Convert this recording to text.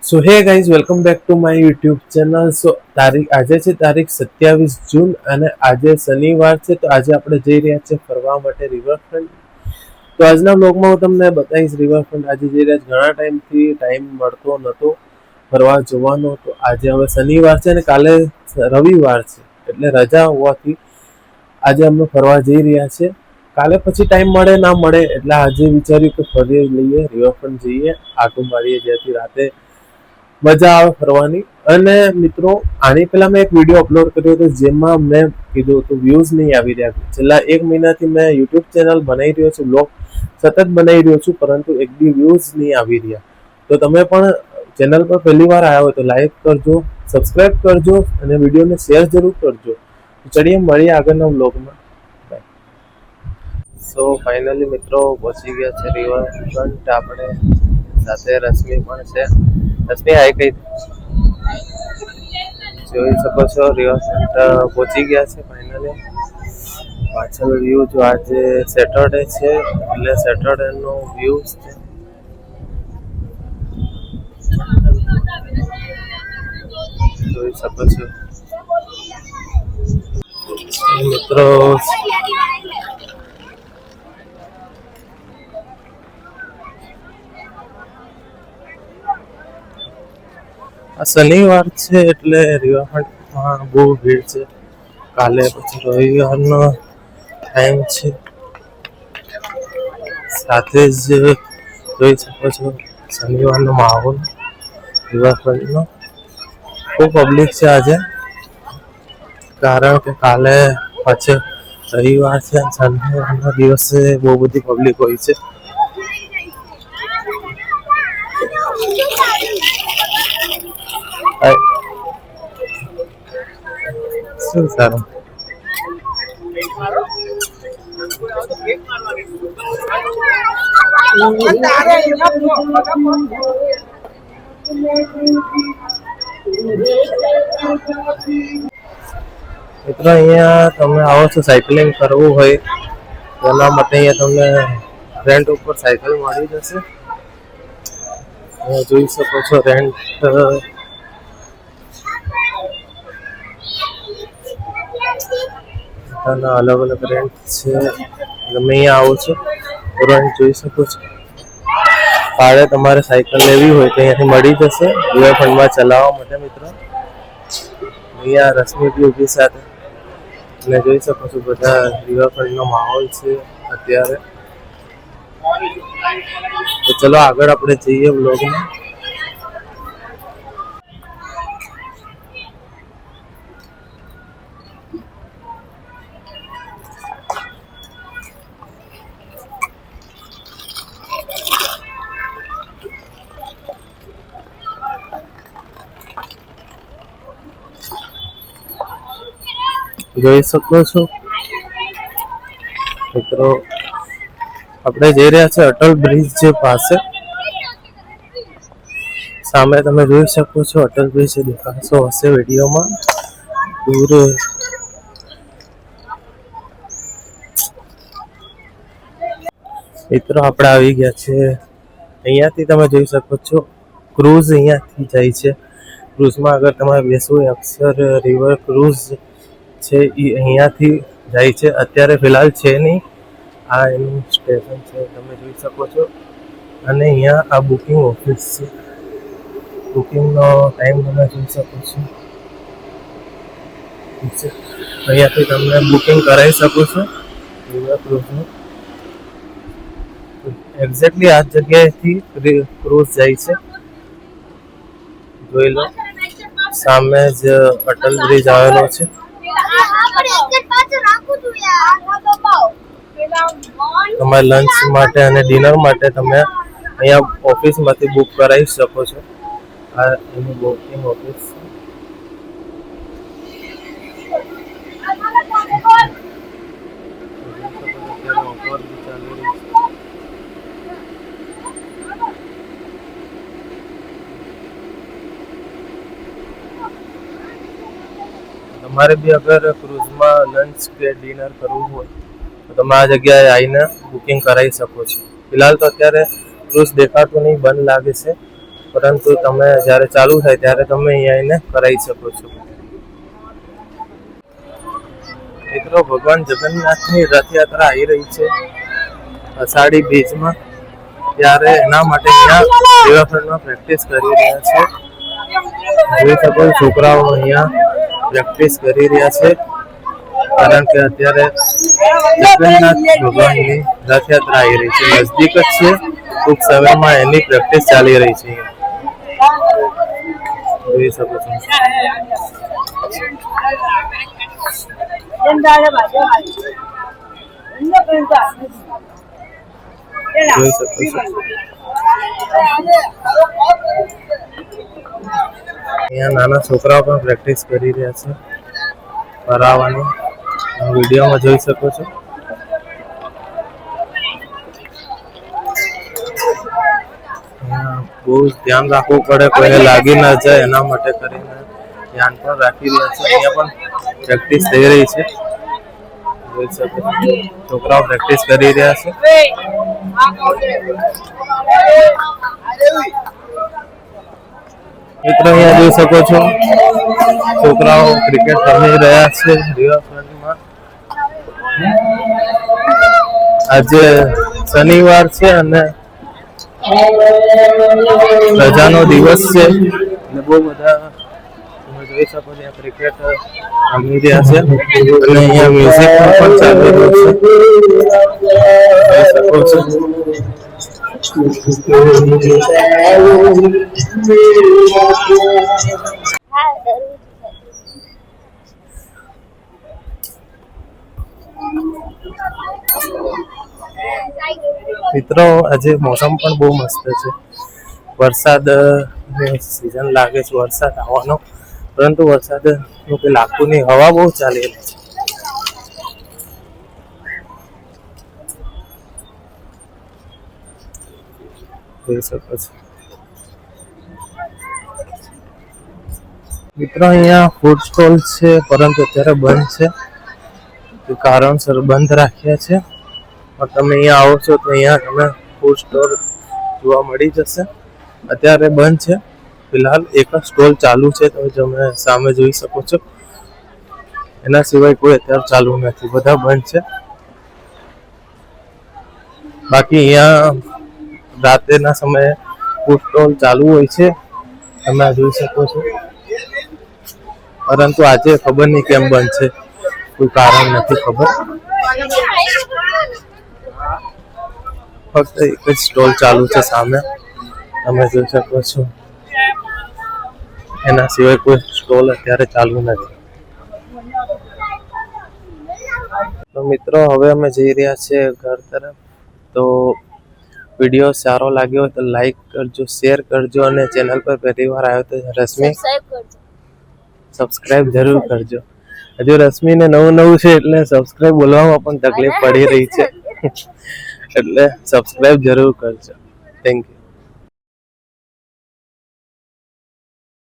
So hey guys welcome back to my YouTube channel. So આજે છે તારીખ 27 જૂન અને આજે શનિવાર છે. તો આજે આપણે જઈ રહ્યા છીએ ફરવા માટે રિવરફ્રન્ટ. તો આજના બ્લોગમાં હું તમને બતાવીશ રિવરફ્રન્ટ આજે જઈ રહ્યા છે. ઘણા ટાઈમથી ટાઈમ મળતો નહોતો ફરવા જવાનો. તો આજે હવે શનિવાર છે અને કાલે રવિવાર છે એટલે રજા હોવાથી આજે અમે ફરવા જઈ રહ્યા છીએ. કાલે પછી ટાઈમ મળે ના મળે એટલે આજે વિચાર્યું કે ફરી લઈએ, રિવરફ્રન્ટ જઈએ, આટો મારીએ, જેથી રાતે મજા આવે ફરવાની. અને મિત્રો આની પહેલા મેં એક વિડીયો અપલોડ કર્યો હતો જેમાં મેં કીધું હતું વ્યૂઝ નહીં આવી રહ્યા. છેલ્લા 1 મહિનાથી મેં યુટ્યુબ ચેનલ બનાવી રહ્યો છું, બ્લોગ સતત બનાવી રહ્યો છું, પરંતુ એક બી વ્યૂઝ નહીં આવી રહ્યા. તો તમે પણ ચેનલ પર પહેલી વાર આવ્યા હોય તો લાઈક કરજો, સબસ્ક્રાઈબ કરજો અને વિડીયોને શેર જરૂર કરજો. ચડીએ મળીએ આગળના બ્લોગમાં. સો ફાઇનલી મિત્રો પહોંચી ગયા છે રિવરફ્રન્ટ. આપણે સાથે રશ્મિ પણ છે. રશ્મિ હાય કઈ જોઈ શકો છો રિવરફ્રન્ટ પહોંચી ગયા છે ફાઇનલી. પાછળ વ્યૂ જો આજે સેટરડે છે એટલે સેટરડે નો વ્યૂ છે. જોઈ શકો છો મિત્રો. આ શનિવાર છે એટલે રિવરફ્રન્ટમાં બહુ ભીડ છે. કાલે પછી રવિવારનો ટાઈમ છે. સાથે જ જોઈ શકો છો શનિવારનો માહોલ રિવરફ્રન્ટનો. ખૂબ પબ્લિક છે આજે, કારણ કે કાલે પછી રવિવાર છે. શનિવારના દિવસે બહુ બધી પબ્લિક હોય છે. શું સારું મિત્રો, અહીંયા તમે આવો છો સાયકલિંગ કરવું હોય એના માટે અહીંયા તમને રેન્ટ ઉપર સાયકલ મળી જશે. જોઈ શકો છો રેન્ટ અલગ અલગ રેન્ટ છે. તમે અહીંયા આવો છો રેન્ટ જોઈ શકો છો. ભાડે તમારે સાયકલ લેવી હોય તો અહીંયાથી મળી જશે રિવરફ્રન્ટમાં ચલાવવા માટે. મિત્રો અહીંયા રશ્મિ બી ઊભી સાથે અને જોઈ શકો છો બધા રિવરફ્રન્ટનો માહોલ છે અત્યારે. તો ચલો આગળ આપણે જઈએ બ્લોગમાં. જોઈ શકો છો મિત્રો આપણે જઈ રહ્યા છે અટલ બ્રિજ જે પાસે. સામે તમે જોઈ શકો છો અટલ બ્રિજ દેખાશો હશે વિડીયોમાં દૂર. મિત્રો આપણે આવી ગયા છે. અહીંયાથી તમે જોઈ શકો છો ક્રૂઝ અહીંયાથી જાય છે. ક્રૂઝમાં અગર તમારે બેસવું હોય અક્ષર રિવર ક્રૂઝ છે એ અહીંયાથી જાય છે. અત્યારે ફિલહાલ છે નહીં, આ એનું સ્ટેશન છે તમે જોઈ શકો છો. અને અહીંયા આ બુકિંગ ઓફિસ છે. બુકિંગનો ટાઈમ તમે જોઈ શકો છો. અહીંયાથી તમને બુકિંગ કરાવી શકો છો રિવર ક્રૂઝનું. એક્ઝેક્ટલી આ જગ્યાએથી ક્રૂઝ જાય છે. જોઈ લો સામે જ અટલ બ્રિજ આવેલો છે. તમારે લંચ માટે અને ડિનર માટે તમે અહીંયા ઓફિસમાંથી બુક કરાવી શકો છો. આ એની બુકિંગ ઓફિસ છે. તમારે બી અગર ક્રૂઝમાં લંચ કે ડિનર કરવું હોય તો તમે આ જગ્યાએ આવીને બુકિંગ કરાવી શકો છો. ફિલહાલ તો અત્યારે ક્રૂઝ દેખાતું નહીં, બંધ લાગે છે. પરંતુ તમે જ્યારે ચાલુ થાય ત્યારે તમે અહીંયા આવીને કરાવી શકો છો. મિત્રો, ભગવાન જગન્નાથની રથયાત્રા આવી રહી છે અષાઢી બીજમાં, ત્યારે એના માટે અહીંયા રિવરફ્રન્ટમાં પ્રેક્ટિસ કરી રહ્યા છે. જોઈ શકો છોકરાઓ અહીંયા પ્રેક્ટિસ કરી રહ્યા છે, કારણ કે અત્યારે જગન્નાથ ભગવાનની રથયાત્રા આવી રહી છે, નજદીક જ છે. ટૂંક સમયમાં એની પ્રેક્ટિસ ચાલી રહી છે. જોઈ શકો છો. જોઈ શકો છો. અહીંયા નાના છોકરાઓ પણ પ્રેક્ટિસ કરી રહ્યા છે ફરાવાની. વિડીયોમાં જોઈ શકો છો. બહુ ધ્યાન રાખવું પડે, કોઈને લાગી ના જાય એના માટે કરીને ધ્યાન પણ રાખી રહ્યા છે. અહીંયા પણ પ્રેક્ટિસ થઈ રહી છે. જોઈ શકો છોકરાઓ પ્રેક્ટિસ કરી રહ્યા છે. મિત્રો, અહીંયા જોઈ શકો છો છોકરાઓ ક્રિકેટ રમી રહ્યા છે રિવરફ્રન્ટમાં. આજે શનિવાર છે અને રજાનો દિવસ છે અને બહુ બધા તમે જોઈ શકો છો ક્રિકેટ રમી રહ્યા છે અને અહીંયા મ્યુઝિક પણ ચાલી રહ્યું છે. જોઈ શકો છો. મિત્રો, આજે મોસમ પણ બહુ મસ્ત છે. વરસાદ સિઝન લાગે છે, વરસાદ આવવાનો, પરંતુ વરસાદ લાગતું નહીં. હવા બહુ ચાલી રહી છે. જોઈ શકો છો. મિત્રો, અહીંયા ફૂડ સ્ટોલ છે, પરંતુ અત્યારે બંધ છે. કારણસર બંધ રાખ્યા છે. તમે અહીંયા આવો છો તો અહીંયા તમે ફૂડ સ્ટોલ જોવા મળી જશે. અત્યારે બંધ છે. ફિલહાલ એક જ સ્ટોલ ચાલુ છે, તમે સામે જોઈ શકો છો. એના સિવાય કોઈ અત્યારે ચાલુ નથી, બધા બંધ છે. બાકી અહીંયા રાત્રેના સમયે ફૂડ સ્ટોલ ચાલુ હોય છે, તમે જોઈ શકો છો. પરંતુ આજે ખબર નહીં કેમ બંધ છે, કોઈ કારણ નથી ખબર. ફક્ત એક જ સ્ટોલ ચાલુ છે સામે, તમે જોઈ શકો છો. એના સિવાય કોઈ સ્ટોલ અત્યારે ચાલુ નથી. તો મિત્રો, હવે અમે જઈ રહ્યા છીએ ઘર તરફ. તો વિડીયો સારો લાગ્યો હોય તો લાઈક કરજો, શેર કરજો અને ચેનલ પર પહેલી વાર આવ્યો તો રશ્મિ સબસ્ક્રાઇબ જરૂર કરજો. હજુ રશ્મિને નવું છે એટલે સબસ્ક્રાઇબ બોલવામાં પણ તકલીફ પડી રહી છે, એટલે સબસ્ક્રાઇબ જરૂર કરજો. Thank you.